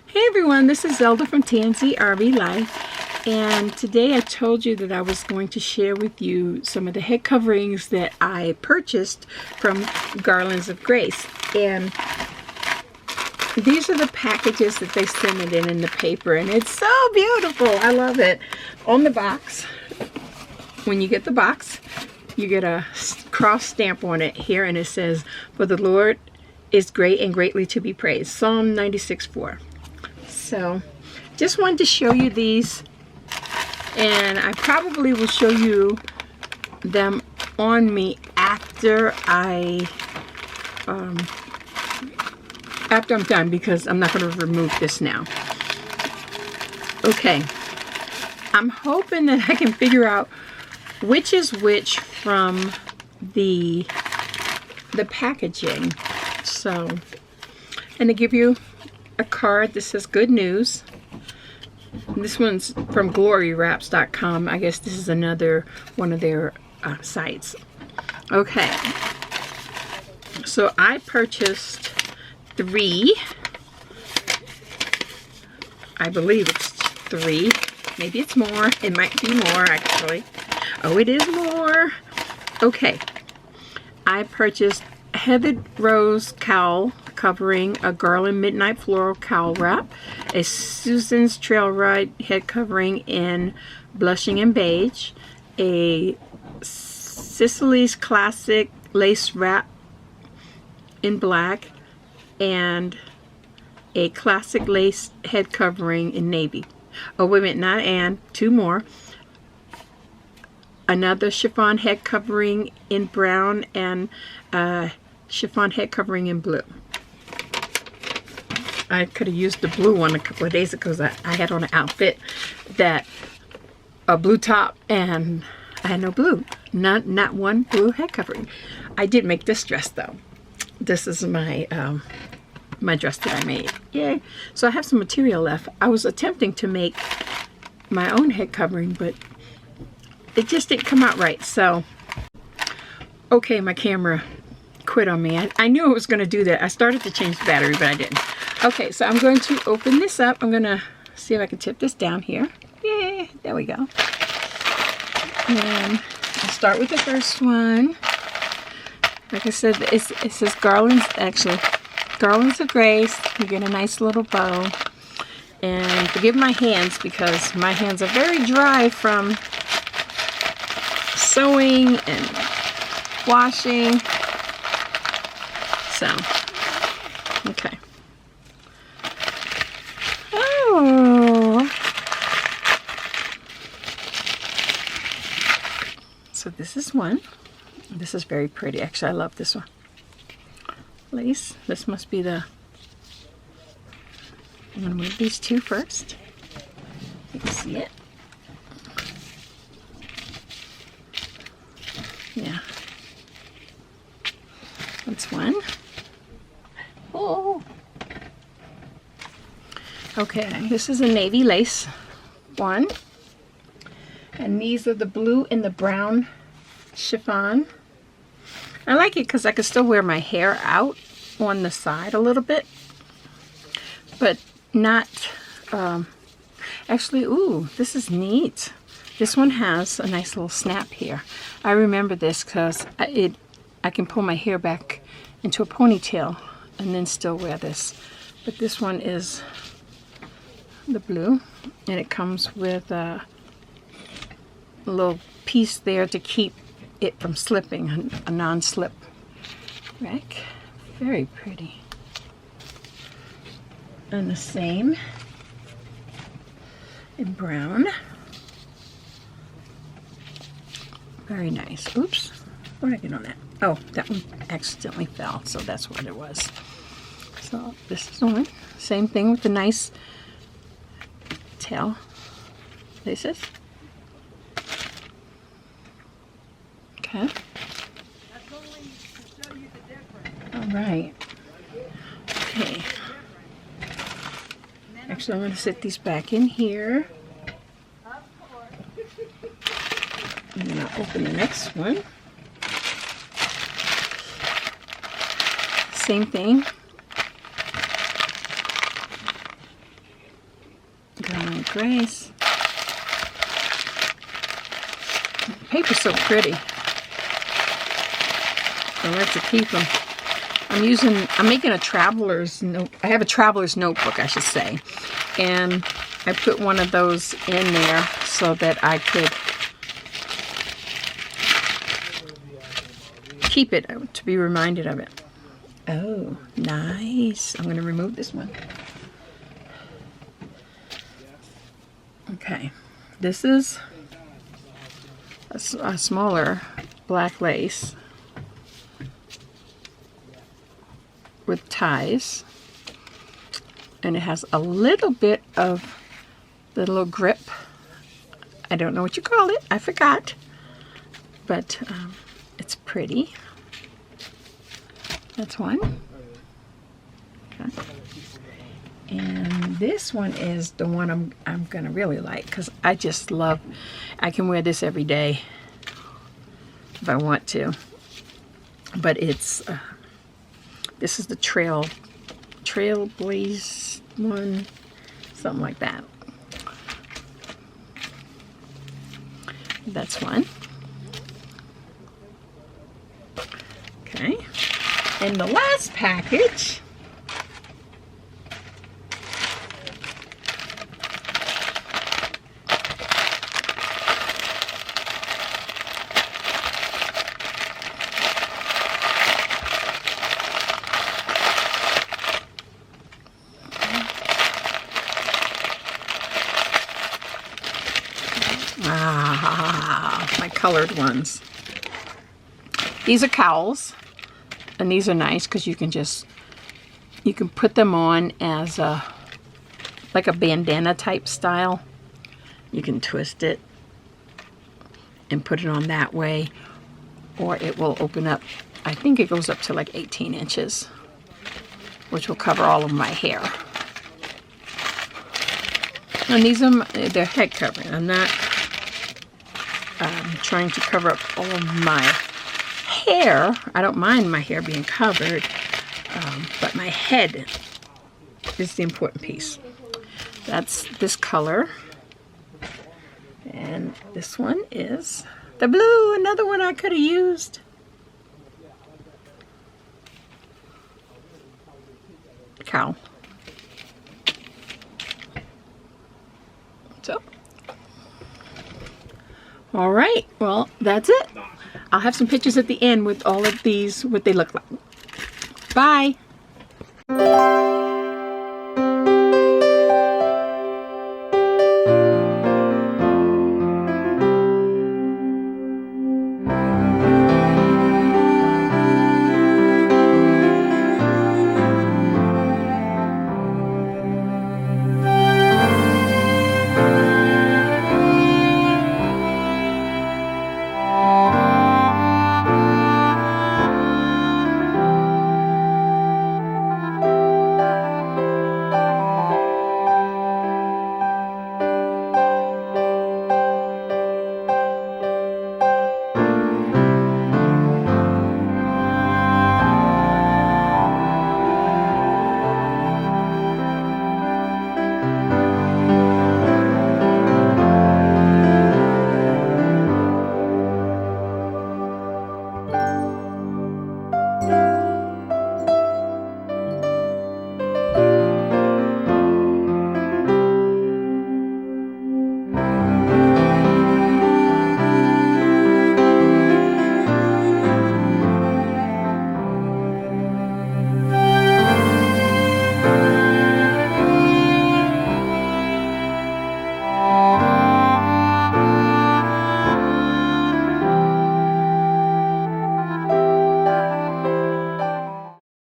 Hey everyone, this is Zelda from TandZRVLife, and today I told you that I was going to share with you some of the head coverings that I purchased from Garlands of Grace. And these are the packages that they send it in the paper, and it's so beautiful. I love it. On the box, when you get the box, you get a cross stamp on it here, and it says, "For the Lord is great and greatly to be praised." Psalm 96:4. So just wanted to show you these, and I probably will show you them on me after I'm done, because I'm not going to remove this now. Okay, I'm hoping that I can figure out which is which from the packaging. So, and to give you a card that says good news. This one's from glorywraps.com. I guess this is another one of their sites. Okay, so I purchased 3. I believe it's 3. Maybe it's more. It might be more actually. Oh, it is more. Okay, I purchased Heathered Rose Cowl Covering, a Garland Midnight Floral Cowl Wrap, a Susan's Trail Ride Head Covering in Blushing and Beige, a Sicily's Classic Lace Wrap in Black, and a Classic Lace Head Covering in Navy. Oh, wait a minute, not and, 2 more. Another chiffon head covering in brown, and chiffon head covering in blue. I could have used the blue one a couple of days ago because I had on an outfit that a blue top, and I had no blue. Not one blue head covering. I did make this dress though. This is my my dress that I made. Yay! So I have some material left. I was attempting to make my own head covering, but it just didn't come out right. So, okay, my camera quit on me. I knew it was going to do that. I started to change the battery, but I didn't. Okay, so I'm going to open this up. I'm going to see if I can tip this down here. Yay, there we go. And I'll start with the first one. Like I said, it says Garlands, actually, Garlands of Grace. You get a nice little bow. And forgive my hands, because my hands are very dry from sewing and washing. So, okay. Oh. So this is one. This is very pretty. Actually, I love this one. Lace. This must be the... I'm going to move these 2 first. You can see it. Yeah. That's one. Oh. Okay, this is a navy lace one. And these are the blue and the brown chiffon. I like it because I can still wear my hair out on the side a little bit. But not, actually, ooh, this is neat. This one has a nice little snap here. I remember this because I can pull my hair back into a ponytail and then still wear this. But this one is the blue, and it comes with a little piece there to keep it from slipping, a non-slip rack. Very pretty. And the same in brown. Very nice. Oops, what did I get on that? Oh, that one accidentally fell, so that's what it was. So this is one. Same thing with the nice tail laces. Okay. All right. Okay. Actually, I'm going to set these back in here. I'm going to open the next one. Same thing. Garlands of Grace. The paper's so pretty. I like to keep them. I'm making a traveler's note. I have a traveler's notebook, I should say. And I put one of those in there so that I could keep it to be reminded of it. Oh, nice. I'm going to remove this one. Okay. This is a smaller black lace with ties, and it has a little bit of the little grip. I don't know what you call it, I forgot, but it's pretty. That's one. Okay. And this one is the one I'm gonna really like, because I just love, I can wear this every day if I want to, but it's this is the Trailblaze one, something like that. That's one. Okay. And the last package my colored ones. These are cowls, and these are nice because you can put them on as like a bandana type style. You can twist it and put it on that way, or it will open up. I think it goes up to like 18 inches, which will cover all of my hair. And these are they're head covering. I'm not trying to cover up all of my hair. I don't mind my hair being covered, but my head is the important piece. That's this color, and this one is the blue, another one I could have used. Cow. So, all right, well, that's it. I'll have some pictures at the end with all of these, what they look like. Bye.